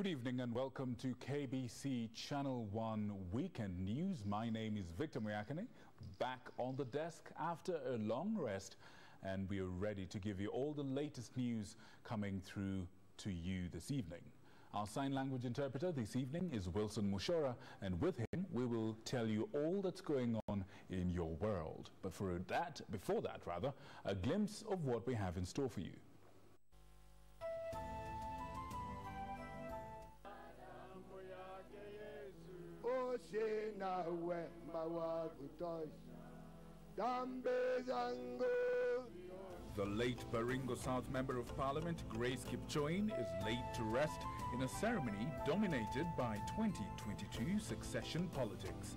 Good evening and welcome to KBC Channel 1 Weekend News. My name is Victor Muyakane, back on the desk after a long rest, and we are ready to give you all the latest news coming through to you this evening. Our sign language interpreter this evening is Wilson Mushora, and with him we will tell you all that's going on in your world. But before that, a glimpse of what we have in store for you. The late Baringo South Member of Parliament, Grace Kipchoin, is laid to rest in a ceremony dominated by 2022 succession politics.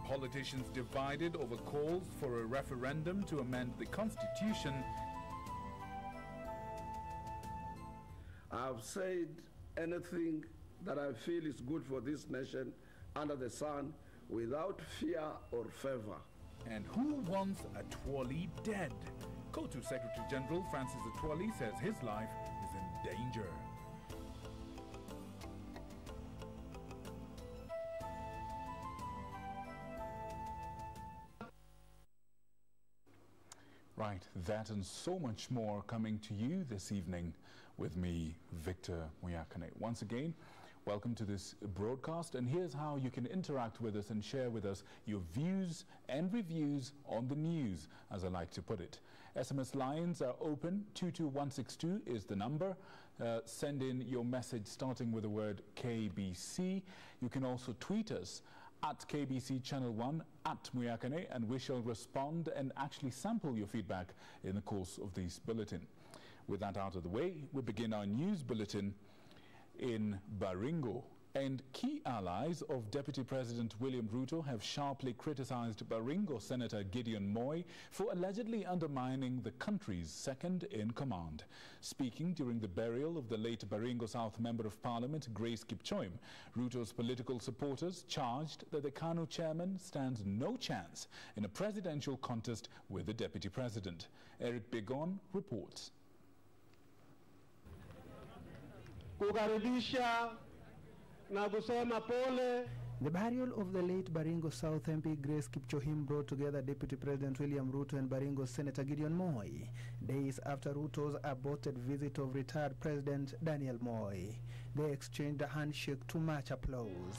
Politicians divided over calls for a referendum to amend the constitution. I've said anything that I feel is good for this nation under the sun without fear or favor. And who wants Atwoli dead? Co-to Secretary General Francis Atwoli says his life is in danger. Right, that and so much more coming to you this evening with me, Victor Muyakane. Once again, welcome to this broadcast, and here's how you can interact with us and share with us your views and reviews on the news, as I like to put it. SMS lines are open. 22162 is the number. Send in your message starting with the word KBC. You can also tweet us at KBC Channel 1, at Muyakane, and we shall respond and actually sample your feedback in the course of this bulletin. With that out of the way, we begin our news bulletin in Baringo. And key allies of Deputy President William Ruto have sharply criticized Baringo Senator Gideon Moi for allegedly undermining the country's second-in-command. Speaking during the burial of the late Baringo South Member of Parliament, Grace Kipchoin, Ruto's political supporters charged that the KANU chairman stands no chance in a presidential contest with the Deputy President. Eric Begon reports. The burial of the late Baringo South MP Grace Kipchoin brought together Deputy President William Ruto and Baringo Senator Gideon Moi, days after Ruto's aborted visit of retired President Daniel Moi. They exchanged a handshake to much applause.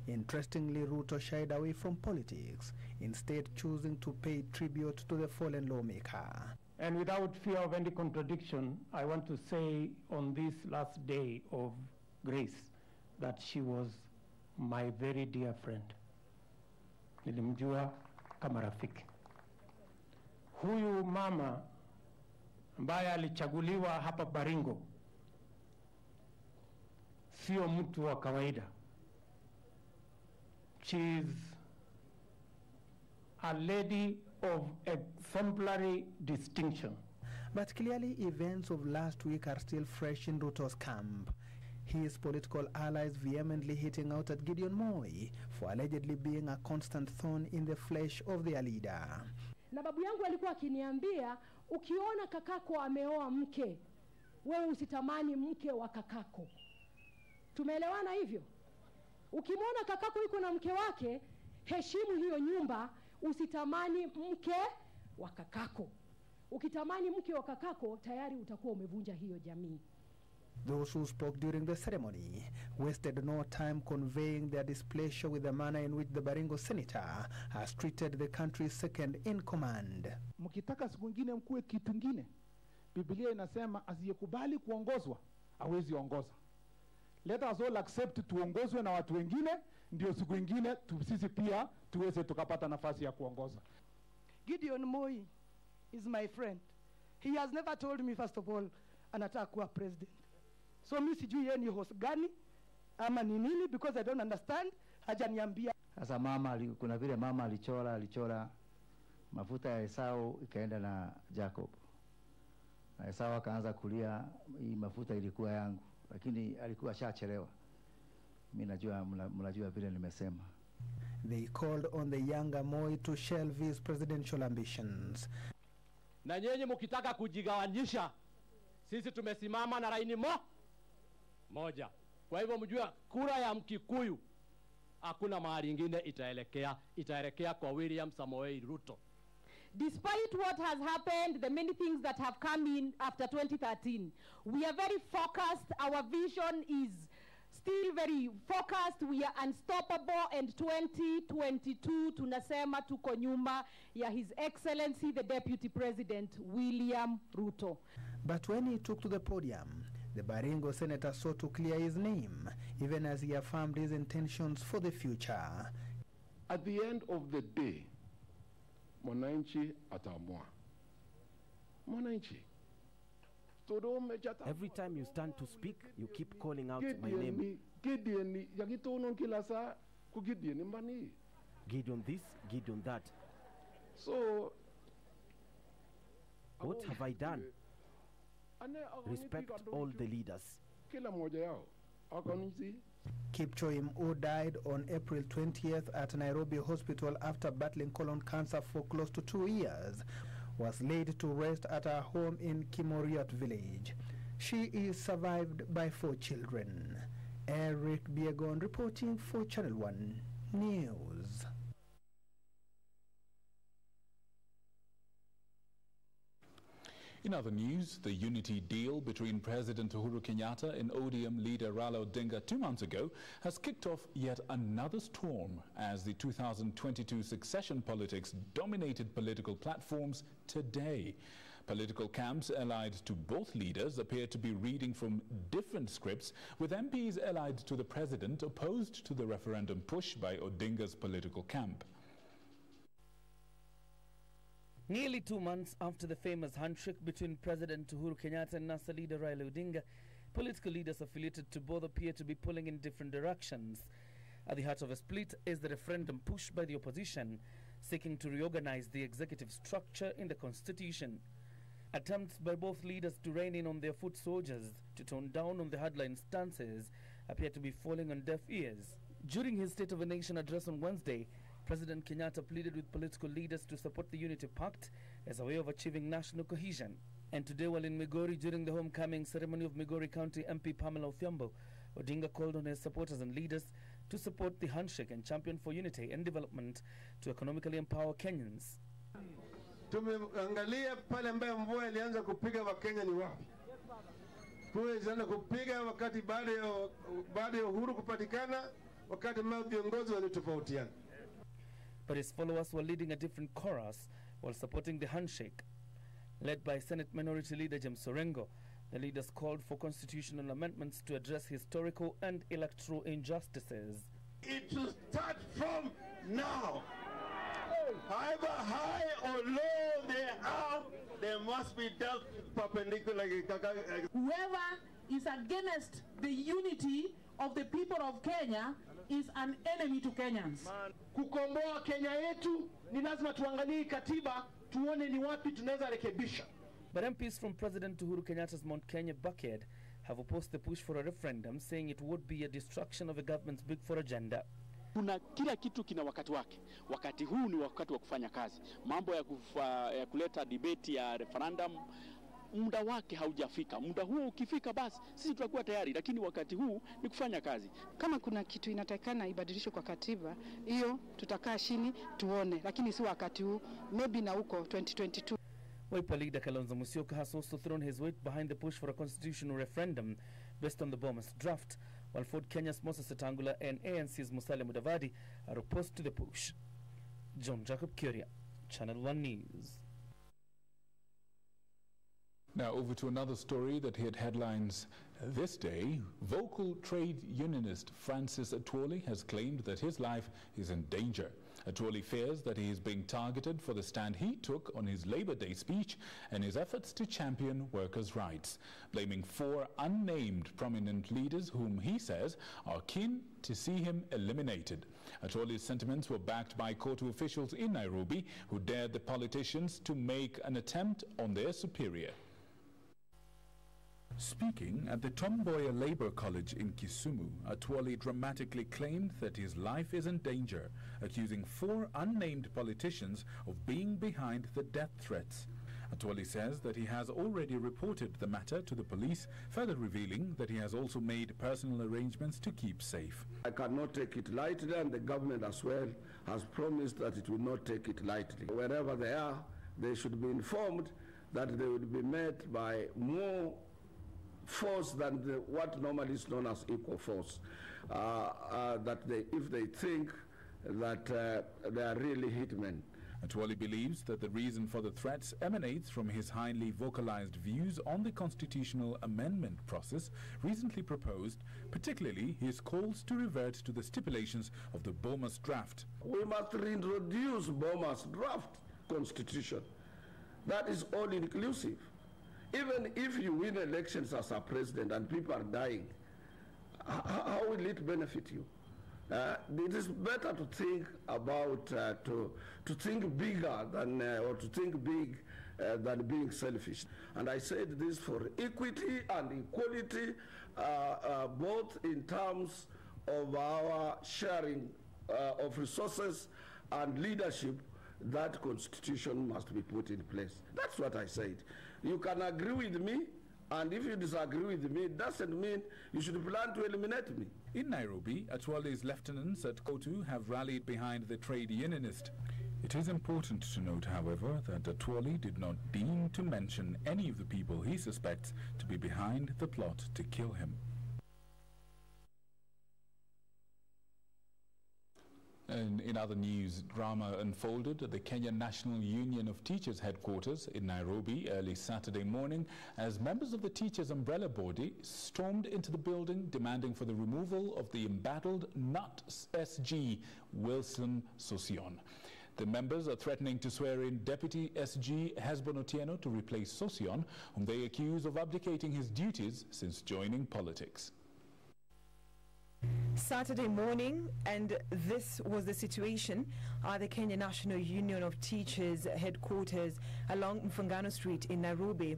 Interestingly, Ruto shied away from politics, instead choosing to pay tribute to the fallen lawmaker. And without fear of any contradiction, I want to say on this last day of Grace that she was my very dear friend. Nilimjua kama rafiki. Huyu mama ambaye alichaguliwa hapa Baringo sio mtu wa kawaida. She is a lady of exemplary distinction. But clearly events of last week are still fresh in Ruto's camp. His political allies vehemently hitting out at Gideon Moi for allegedly being a constant thorn in the flesh of their leader. Na babu yangu alikuwa akiniambia, ukiona kakako ameoa mke, wewe usitamani mke wa kakako. Tumeelewana hivyo? Ukimwona kakako yuko na mke wake, heshimu hiyo nyumba, usitamani mke wa kakako. Ukitamani mke wa kakako, tayari utakuwa umevunja hiyo jamii. Those who spoke during the ceremony wasted no time conveying their displeasure with the manner in which the Baringo senator has treated the country's second in command. Mkitaka siku nyingine mkue kitu kingine, Biblia inasema asiyekubali kuongozwa hawezi ongoza. Let us all accept tuongozwe na watu wengine, ndio siku nyingine sisi pia tuweze tukapata nafasi ya kuongoza. Gideon Moi is my friend. He has never told me first of all anataka kuwa president. So mimi sijui yeye ni host gani ama ni nini, because I don't understand. Hajaniambia. Sasa kuna vile mama alichora mafuta ya Esau ikaenda na Jacob. Na Esau akaanza kulia, hii mafuta ilikuwa yangu, lakini alikuwa shachelewa. Mimi najua mnajua vile nimesema. They called on the younger Moi to shelve his presidential ambitions. Na nyenye mukitaka kujigawanyisha, sisi tumesimama na laini moja. Kwa hivyo mjua kura ya Mkikuyu hakuna mahali ingine itaelekea kwa William Samoei Ruto. Despite what has happened, the many things that have come in after 2013, we are very focused. Our vision is still very focused. We are unstoppable, and 2022 tunasema tuko nyuma ya His Excellency the Deputy President William Ruto. But when he took to the podium, the Baringo senator sought to clear his name, even as he affirmed his intentions for the future. At the end of the day, mwananchi ataamua. Mwananchi. Every time you stand to speak, you keep calling out my name. Gideon Gideon this, Gideon that. So, what have I done? Respect all the leaders. Kipchoim, who died on April 20th at Nairobi Hospital after battling colon cancer for close to 2 years, was laid to rest at her home in Kimoriot village. She is survived by 4 children. Eric Biegon reporting for Channel 1 News. In other news, the unity deal between President Uhuru Kenyatta and ODM leader Raila Odinga 2 months ago has kicked off yet another storm as the 2022 succession politics dominated political platforms today. Political camps allied to both leaders appear to be reading from different scripts, with MPs allied to the president opposed to the referendum push by Odinga's political camp. Nearly 2 months after the famous handshake between President Uhuru Kenyatta and NASA leader Raila Odinga, political leaders affiliated to both appear to be pulling in different directions. At the heart of a split is the referendum push by the opposition, seeking to reorganize the executive structure in the constitution. Attempts by both leaders to rein in on their foot soldiers to tone down on the hardline stances appear to be falling on deaf ears. During his State of the Nation address on Wednesday, President Kenyatta pleaded with political leaders to support the Unity Pact as a way of achieving national cohesion. And today, while in Migori during the homecoming ceremony of Migori County MP Pamela Ofyambo, Odinga called on his supporters and leaders to support the handshake and champion for unity and development to economically empower Kenyans. Tumeangalia pale ambayo mvua ilianza kupiga Wakenya ni wapi. Mvua ilianza kupiga wakati baada ya uhuru kupatikana, wakati ambao viongozi walitofautiana. But his followers were leading a different chorus while supporting the handshake. Led by Senate Minority Leader James Orengo, the leaders called for constitutional amendments to address historical and electoral injustices. It should start from now. However high or low they are, they must be dealt perpendicularly. Whoever is against the unity of the people of Kenya is an enemy to Kenyans. Kukomboa Kenya yetu ni lazima tuangalie katiba tuone ni wapi tunaweza rekebisha. But MPs from President Uhuru Kenyatta's Mount Kenya backyard have opposed the push for a referendum, saying it would be a destruction of the government's big four agenda. Kuna kila kitu kina wakati wake. Wakati huu ni wakati wa kufanya kazi. Mambo ya kuleta debate ya referendum, muda wake haujafika. Muda huo ukifika basi sisi tutakuwa tayari, lakini wakati huu ni kufanya kazi. Kama kuna kitu inatakana ibadilishwe kwa katiba, hiyo tutakaa chini tuone, lakini si wakati huu, maybe na huko 2022. Wiper leader Kalonzo Musyoka has also thrown his weight behind the push for a constitutional referendum based on the Bomas draft, while Ford Kenya's Moses Wetangula and ANC's Musalia Mudavadi are opposed to the push. John Jacob Kuria, Channel 1 News. Now over to another story that hit headlines this day. Vocal trade unionist Francis Atwoli has claimed that his life is in danger. Atwoli fears that he is being targeted for the stand he took on his Labor Day speech and his efforts to champion workers' rights, blaming 4 unnamed prominent leaders whom he says are keen to see him eliminated. Atwoli's sentiments were backed by Kotu officials in Nairobi who dared the politicians to make an attempt on their superior. Speaking at the Tom Mboya Labour College in Kisumu, Atwoli dramatically claimed that his life is in danger, accusing 4 unnamed politicians of being behind the death threats. Atwoli says that he has already reported the matter to the police, further revealing that he has also made personal arrangements to keep safe. I cannot take it lightly, and the government as well has promised that it will not take it lightly. Wherever they are, they should be informed that they will be met by more force than what normally is known as equal force. If they think that they are really hitmen. Atwoli believes that the reason for the threats emanates from his highly vocalized views on the constitutional amendment process recently proposed, particularly his calls to revert to the stipulations of the Bomas draft. We must reintroduce Bomas draft constitution. That is all inclusive. Even if you win elections as a president and people are dying, how will it benefit you? It is better to think about, to think bigger than, or to think big than being selfish. And I said this for equity and equality, both in terms of our sharing of resources and leadership. That constitution must be put in place. That's what I said. You can agree with me, and if you disagree with me, it doesn't mean you should plan to eliminate me. In Nairobi, Atwoli's lieutenants at Kotu have rallied behind the trade unionist. It is important to note, however, that Atwoli did not deign to mention any of the people he suspects to be behind the plot to kill him. And in other news, drama unfolded at the Kenya National Union of Teachers headquarters in Nairobi early Saturday morning as members of the teachers' umbrella body stormed into the building demanding for the removal of the embattled NUT SG Wilson Sosion. The members are threatening to swear in Deputy SG Hesbon Otieno to replace Sosion, whom they accuse of abdicating his duties since joining politics. Saturday morning, and this was the situation at the Kenya National Union of Teachers headquarters along Mfungano Street in Nairobi.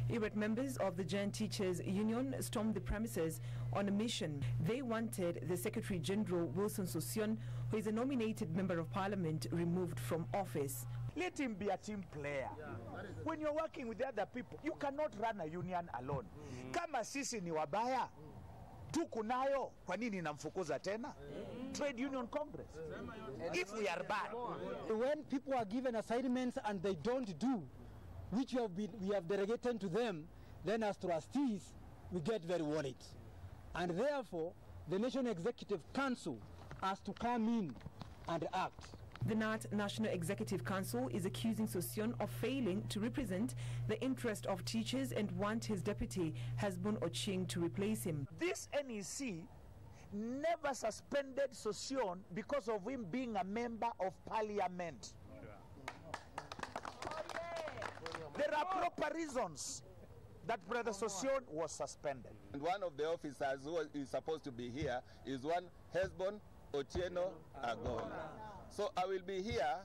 Irate members of the Joint Teachers Union stormed the premises on a mission. They wanted the Secretary General Wilson Sosion, who is a nominated member of Parliament, removed from office. Let him be a team player. When you're working with the other people, you cannot run a union alone. Kama sisi ni wabaya, tuko nayo, kwa nini namfukuza tena? Trade Union Congress. If we are bad. When people are given assignments and they don't do, which we have delegated to them, then as trustees, we get very worried. And therefore, the National Executive Council has to come in and act. The NAT National Executive Council is accusing Sosion of failing to represent the interest of teachers and want his deputy, Hesbon Ochieng, to replace him. This NEC never suspended Sosion because of him being a member of Parliament. There are proper reasons that Brother Sosion was suspended. And one of the officers who is supposed to be here is one Hesbon Otieno Agon. So I will be here,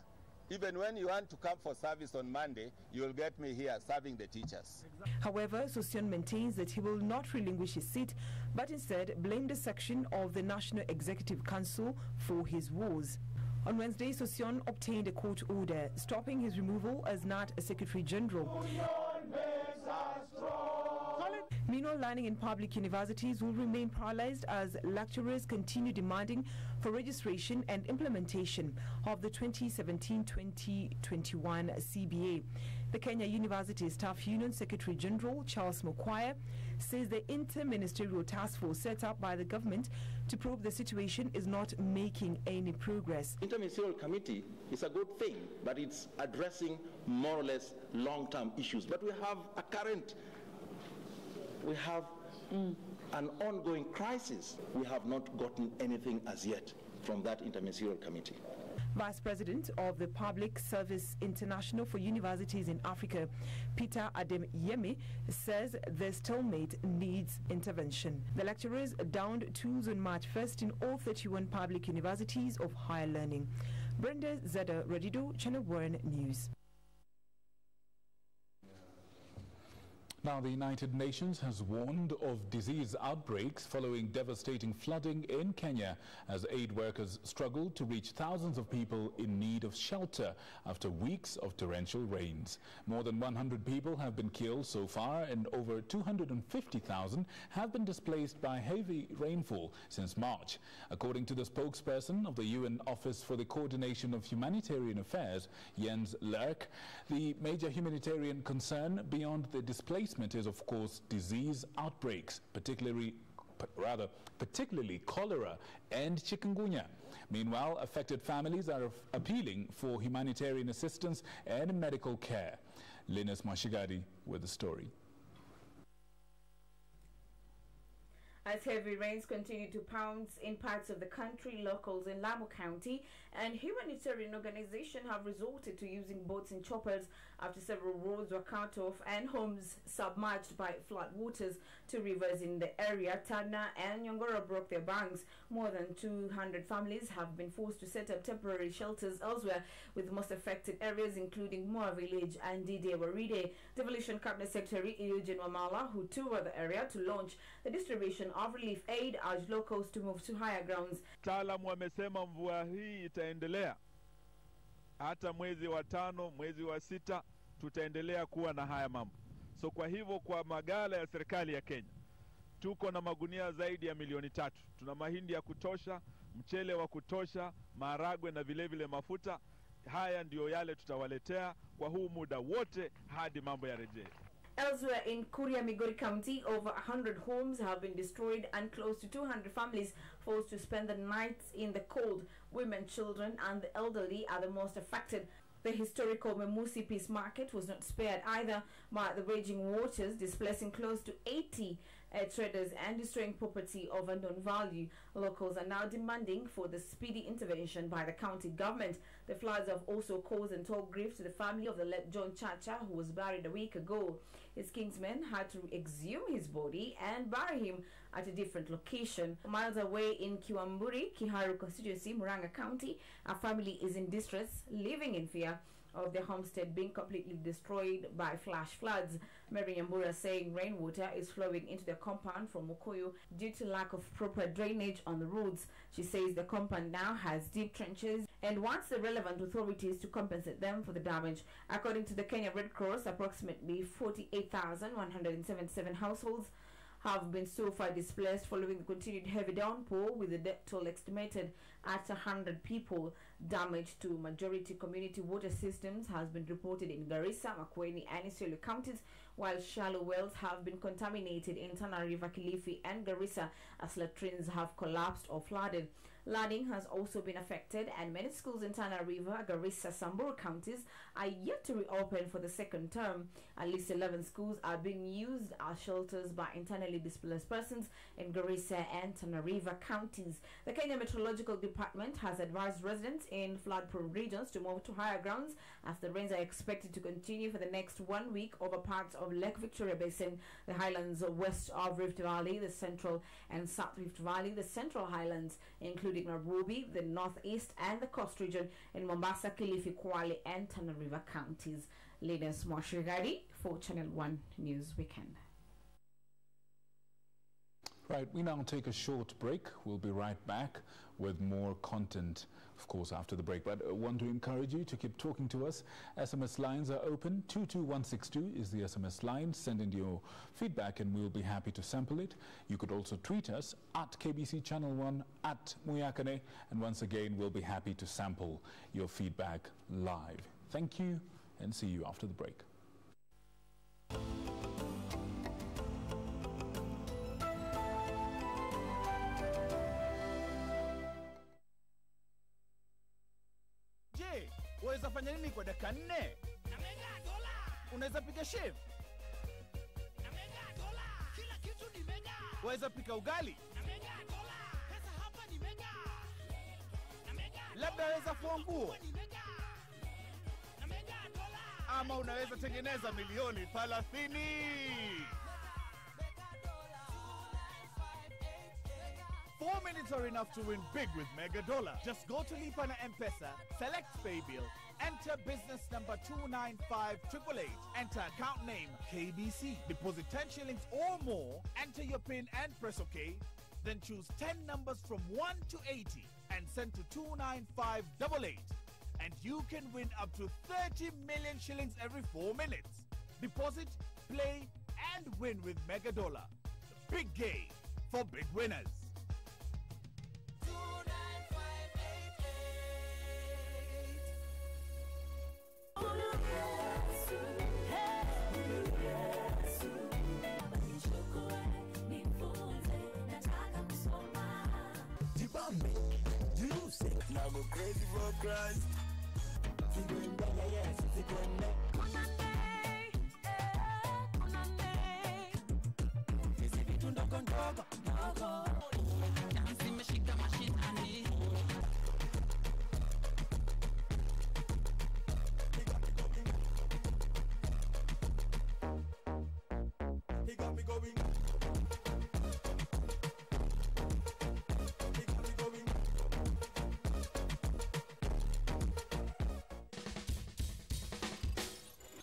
even when you want to come for service on Monday, you will get me here serving the teachers. However, Sosion maintains that he will not relinquish his seat, but instead blamed a section of the National Executive Council for his woes. On Wednesday, Sosion obtained a court order stopping his removal as NAT Secretary General. Meanwhile, learning in public universities will remain paralyzed as lecturers continue demanding for registration and implementation of the 2017-2021 CBA. The Kenya University Staff Union Secretary General Charles Mukwaya says the inter-ministerial task force set up by the government to probe the situation is not making any progress. Inter-ministerial committee is a good thing, but it's addressing more or less long-term issues. But we have an ongoing crisis. We have not gotten anything as yet from that interministerial committee. Vice President of the Public Service International for Universities in Africa, Peter Adem-Yemi, says the stalemate needs intervention. The lecturers downed tools on March 1st in all 31 public universities of higher learning. Brenda Zeda Redido, Channel 1 News. Now, the United Nations has warned of disease outbreaks following devastating flooding in Kenya as aid workers struggle to reach thousands of people in need of shelter after weeks of torrential rains. More than 100 people have been killed so far and over 250,000 have been displaced by heavy rainfall since March. According to the spokesperson of the UN Office for the Coordination of Humanitarian Affairs, Jens Lerck, the major humanitarian concern beyond the displacement is, of course, disease outbreaks, particularly cholera and chikungunya. Meanwhile, affected families are appealing for humanitarian assistance and medical care. Linus Mashigadi with the story. As heavy rains continue to pounce in parts of the country, locals in Lamu County and humanitarian organizations have resorted to using boats and choppers after several roads were cut off and homes submerged by flood waters. Two rivers in the area, Tana and Nyongoro, broke their banks. More than 200 families have been forced to set up temporary shelters elsewhere, with the most affected areas including Moa Village and Dide Waride. Devolution Cabinet Secretary Eugene Wamala, who toured the area to launch the distribution of relief aid, urged locals to move to higher grounds. Wataalamu wamesema mvua hii itaendelea hata mwezi wa 5, mwezi wa 6 tutaendelea kuwa na haya mambo. So kwa hivyo kwa magala ya serikali ya Kenya tuko na magunia zaidi ya milioni 3. Tuna mahindi ya kutosha, mchele wa kutosha, maharagwe na vile vile mafuta. Haya ndio yale tutawaletea kwa huu muda wote hadi mambo yarejee. Elsewhere in Kuria, Migori County, over 100 homes have been destroyed and close to 200 families forced to spend the nights in the cold. Women, children and the elderly are the most affected. The historical Memusi Peace Market was not spared either by the raging waters, displacing close to 80 traders and destroying property of unknown value. Locals are now demanding for the speedy intervention by the county government. The floods have also caused untold grief to the family of the late John Chacha, who was buried a week ago. His kinsmen had to exhume his body and bury him at a different location. Miles away in Kiwamburi, Kiharu constituency, Muranga County, a family is in distress, living in fear of their homestead being completely destroyed by flash floods. Mary Nyambura saying rainwater is flowing into their compound from Mukuyu due to lack of proper drainage on the roads. She says the compound now has deep trenches and wants the relevant authorities to compensate them for the damage. According to the Kenya Red Cross, approximately 48,177 households have been so far displaced following the continued heavy downpour, with the death toll estimated at 100 people. Damage to majority community water systems has been reported in Garissa, Makueni and Isiolo counties, while shallow wells have been contaminated in Tana River, Kilifi and Garissa as latrines have collapsed or flooded. Learning has also been affected and many schools in Tana River, Garissa, Samburu counties are yet to reopen for the second term. At least 11 schools are being used as shelters by internally displaced persons in Garissa and Tana River counties. The Kenya Meteorological Department has advised residents in flood-prone regions to move to higher grounds as the rains are expected to continue for the next 1 week over parts of Lake Victoria Basin, the highlands west of Rift Valley, the central and south Rift Valley, the central highlands, including Nairobi, the northeast and the coast region in Mombasa, Kilifi, Kwale and Tana River counties. Linus Mwashigadi for Channel 1 News Weekend. Right, we now take a short break. We'll be right back with more content, of course, after the break. But I want to encourage you to keep talking to us. SMS lines are open. 22162 is the SMS line. Send in your feedback and we'll be happy to sample it. You could also tweet us at KBC Channel 1, at Muyakane. And once again, we'll be happy to sample your feedback live. Thank you and see you after the break. Unaweza fanya nini kwa dakika 4? Unaweza piga chef? Kila kitu ni mega. Unaweza pika ugali? Pesa hapa ni mega. Labda unaweza fua nguo? Ama unaweza tengeneza milioni 30. 4 minutes are enough to win big with Mega Dollar. Just go to Lipa na M-Pesa, select Pay Bill, Enter business number 295888. Enter account name KBC. Deposit 10 shillings or more. Enter your PIN and press OK. Then choose 10 numbers from 1 to 80 and send to 29588. And you can win up to 30 million shillings every 4 minutes. Deposit, play, and win with Mega Dollar. The big game for big winners. Now go crazy for Christ. He got me going.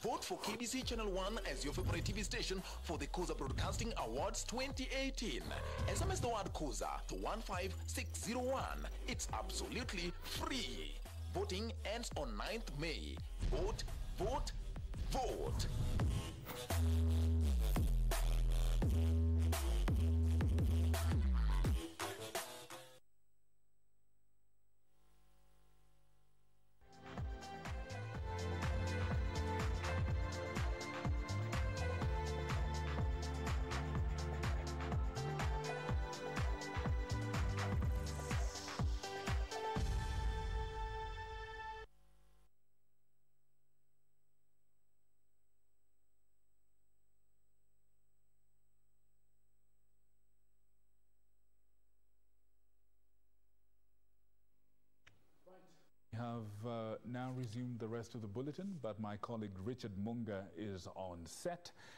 Vote for KBC Channel 1 as your favorite TV station for the Kuza Broadcasting Awards 2018. SMS the word Kuza to 15601. It's absolutely free. Voting ends on 9th May. Vote, vote, vote. We have now resumed the rest of the bulletin, but my colleague Richard Munga is on set.